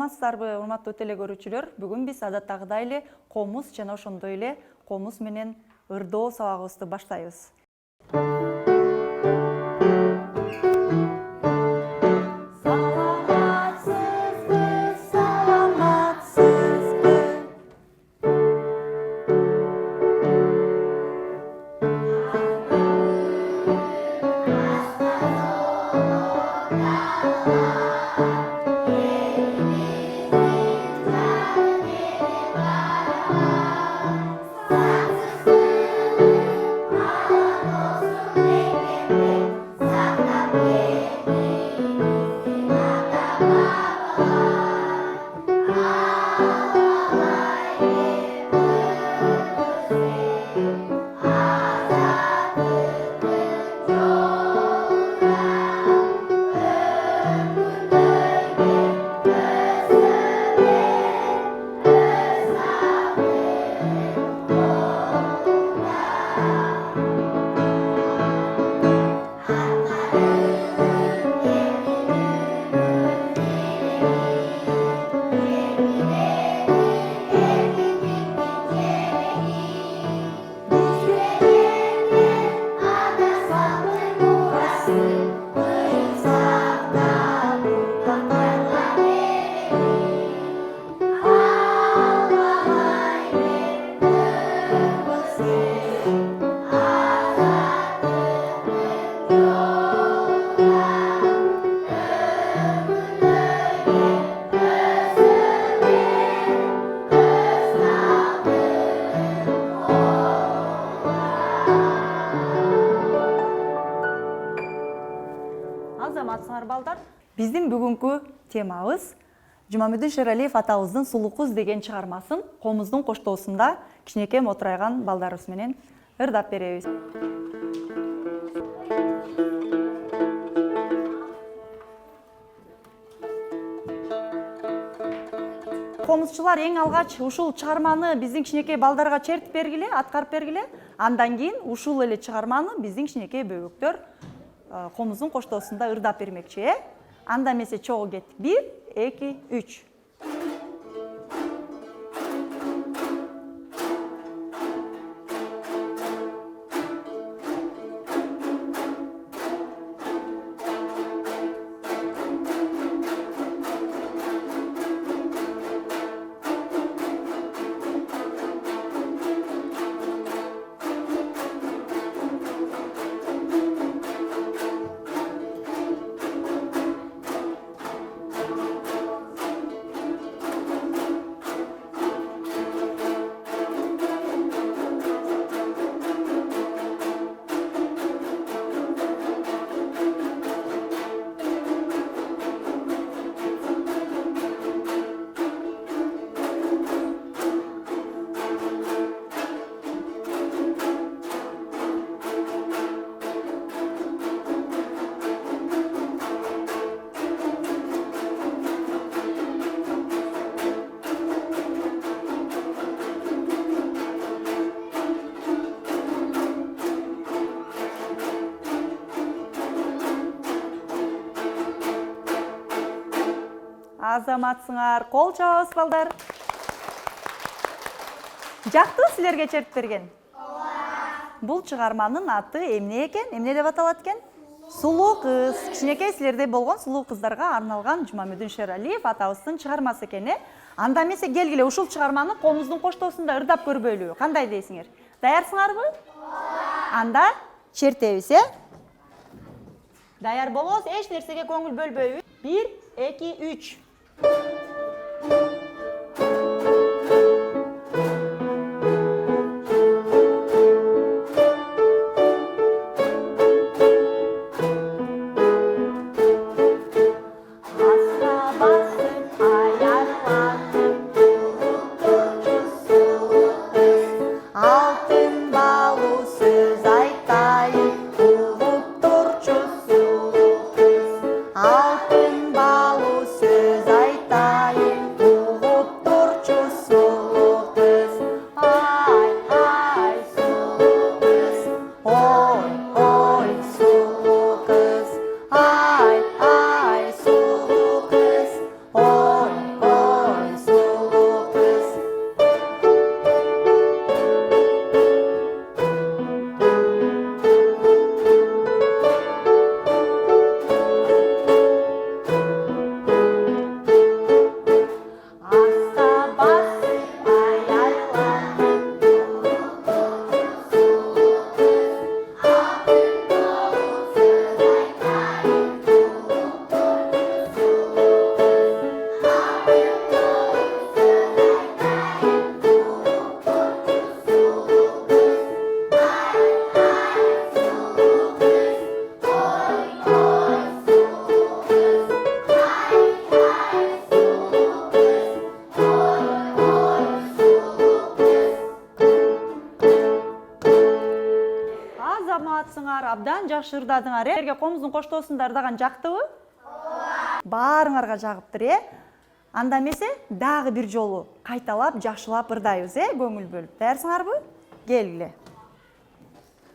Саламатсыздарбы, урматтуу телекөрүүчүлөр? Бүгүн биз адаттагыдай эле комуз жана ошондой эле комуз менен ырдоо сабагыбызды баштайбыз. Азаматсыңар балдар, биздин бүгүнкү темабыз Жумамедин Шералиев атабыздын Сулуу кыз деген чыгармасын комуздун коштоосунда кичинекей мотурайган балдарыбыз менен ырдап беребиз. Комузчулар эң алгач ушул чыгарманы биздин кичинекей балдарга чертип бергиле, аткарып бергиле. Андан кийин ушул эле чыгарманы биздин кичинекей бөбөктөр комуздун коштоосунда ырдап бермекчи, Анда эмесе чогуу кеттик. 1, 2, 3. Азаматсыңар, кол чабабыз балдар. Жактуу силерге чертип берген? Бул чыгарманын аты эмне экен? Эмне деп аталат экен? Сулуу кыз. Кичинекей силерде болгон сулуу кыздарга арналган Жумамедин Шералиев атабыздын чыгармасы экен. Анда эмесе келгиле ушул чыгарманы комуздун коштоосунда ырдап көрбөйлүбү? Кандай дейсиңер? Даярсыңарбы? Анда чертебиз, Даяр болобуз, эч нерсеге көңүл бөлбөйбүз. 1, 2, 3. Алтын балу сөз айтайын. Азаматсыңар, абдан жакшы ырдадыңар. Силерге Комуздун коштоосун ырдаган жактыбы? Баарыңарга жагыптыр, Анда эмесе дагы бир жолу кайталап, жакшылап ырдайбыз, көңүл бөлүп. Даярсыңарбы? Келгиле.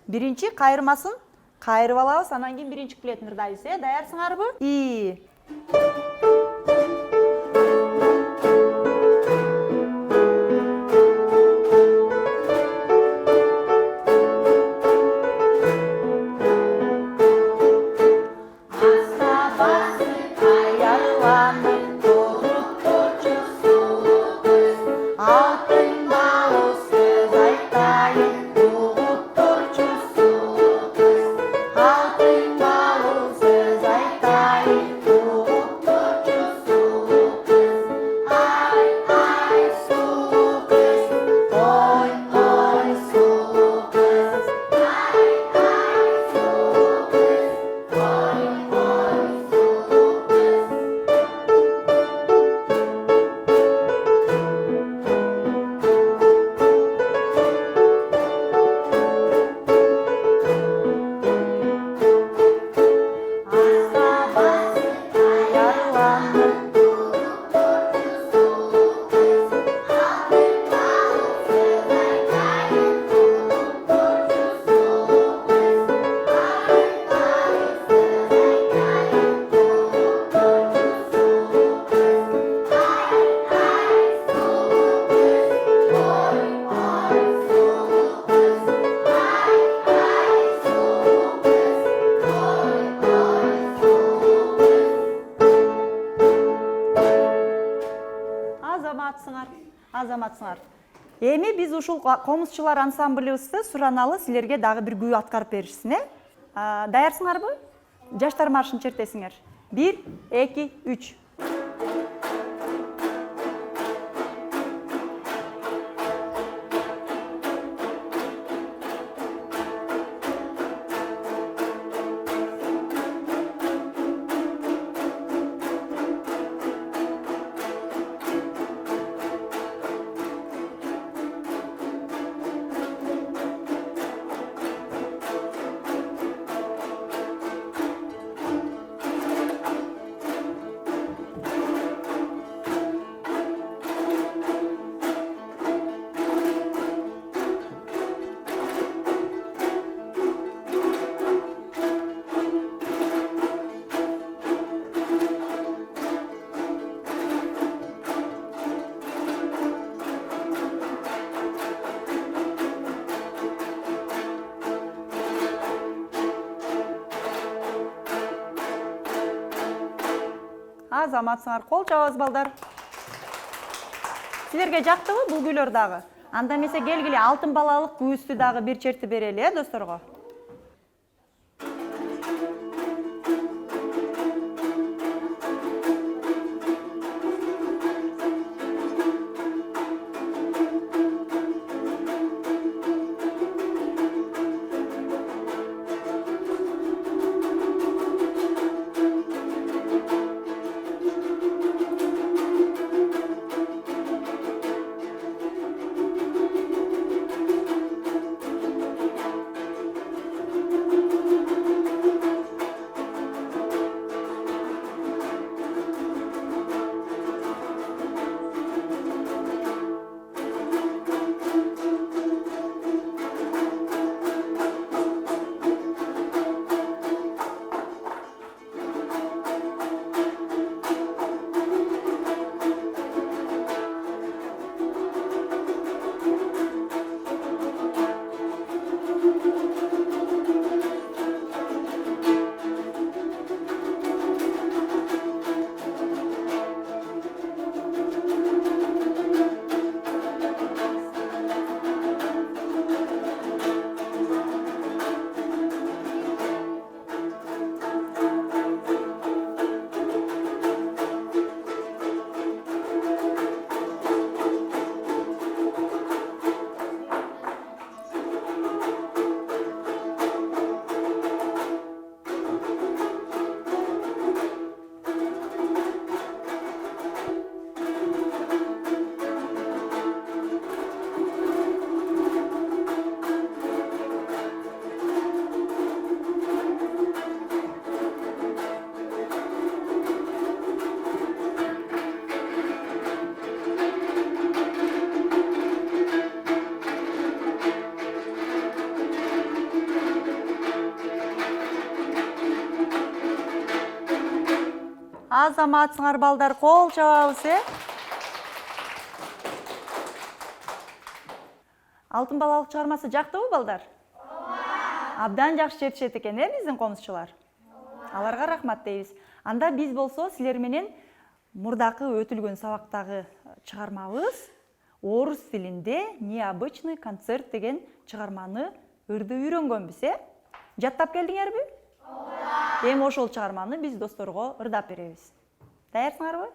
Биринчи кайырмасын кайрып алабыз, анан кийин биринчи куплетин ырдайбыз, Даярсыңарбы? Азаматсыңар. Эми биз ушул комузчулар ансамблыбызды сураналы силерге дагы бир күү аткарып беришсин, Даярсыңарбы? Жаштар маршын чертесиңер. 1, 2, 3. Азаматсыңар, кол чабабыз балдар. Силерге жактыбы бул күйлөр дагы? Анда эмесе келгиле алтын балалык күүстү дагы бир чертип берели, досторго. Азаматсыңар балдар, кол чабабыз, Алтын балалык чыгармасы жактыбы балдар? Абдан жакшы жетишет экен, биздин комузчулар. Аларга рахмат дейбиз. Анда биз болсо силер менен мурдакы өтүлгөн сабактагы чыгармабыз орус тилинде необычный концерт деген чыгарманы ырды үйрөнгөнбүз, Жаттап келдиңерби? Ооба. Эми ошол чыгарманы биз досторго ырдап беребиз. Даярсыңарбы?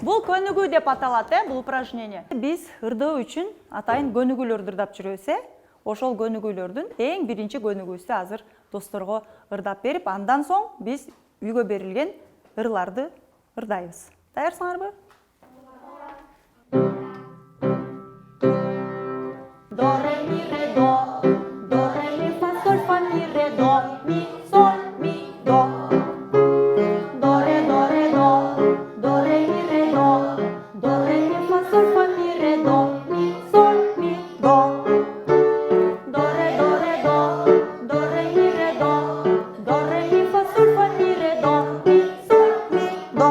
Бул көнүгүү деп аталат, бул упражнение. Биз ырдоо үчүн атайын көнүгүүлөрдү ырдап жүрөбүз, Ошол көнүгүүлөрдүн эң биринчи көнүгүүсү азыр досторго ырдап берип, андан соң биз үйгө берилген ырларды ырдайбыз. Даярсыңарбы? До, ре, ми, ре, фа, соль, фа, ми, ре, до, ми, соль, ми, до. До, ре, до, ре, ми, ре, до, ре, ми, фа, соль, фа, ми, ре, до, ми, соль, ми, до. До, ре, ми, ре, до, ре, ми, фа, соль, фа, ми, ре, до, ми, соль, ми, до.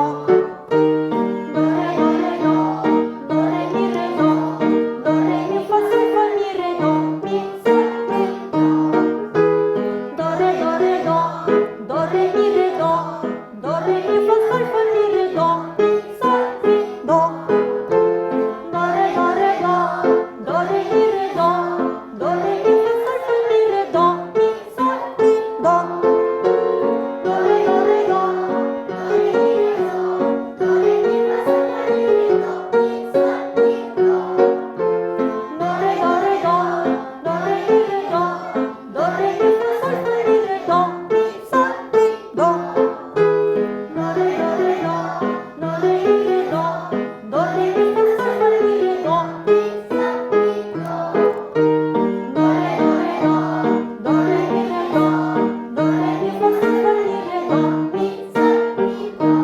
До, ре, ми, ре, до, ре, ми, фа, соль, фа, ми, ре, до, ми, соль, ми, до. До, ре, ми, ре, до, ре, ми, фа, соль, фа, ми, ре, до, ми, соль, ми, до. До, ре, ми, ре, до, ре, ми, фа, соль, фа, ми, ре, до, ми, соль, ми, до. До, ре, ми, ре, до, ре, ми, фа, соль, фа, ми, ре, до, ми, соль, ми, до. До, ре, ми, ре, до, ре, ми, фа, соль, фа, ми, ре, до, ми, соль, ми, до. До, ре, ми, ре, до, ре, ми, фа, соль, фа, ми, ре, до, ми, соль, ми, до. До, ре, ми, ре, до, ре, ми, фа, соль, фа, ми, ре, до, ми, соль, ми, до.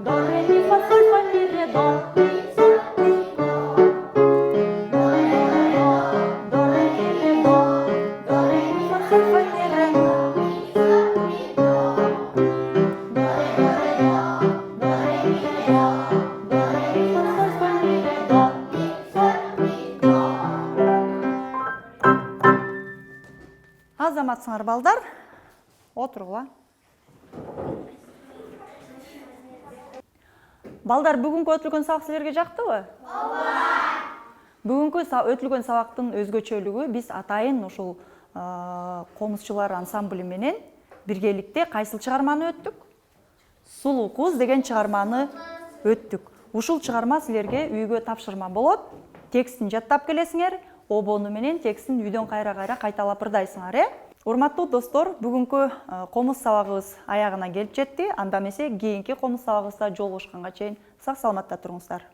До, ре, ми, фа, соль, фа, ми, ре, до, ми, соль, ми, до. До, ре, ми, ре, до, ре, ми, фа, соль, фа, ми, ре, до, ми, соль, ми, до. До, ре, ми, ре, до, ре, ми, фа, соль, фа, ми, ре, до, ми, соль, ми, до. Азаматсыңар балдар, отургула. Балдар, бүгүнкү өтүлгөн сабак силерге жактыбы? Ооба. Бүгүнкү өтүлгөн сабактын өзгөчөлүгү биз атайын ушул комузчулар ансамблі менен биргеликте кайсыл чыгарманы өттүк? Сулуу куз деген чыгарманы өттүк. Ушул чыгарма силерге үйгө тапшырма болот. Текстин жаттап келесиңер, обону менен текстин үйдөн кайра кайталап ырдайсыңар, Урматтуу достор, бүгүнкү комуз сабагыбыз аягына келип жетти. Анда эмесе кийинки комуз сабагыбызда жолугушканга чейин сак саламатта туруңуздар.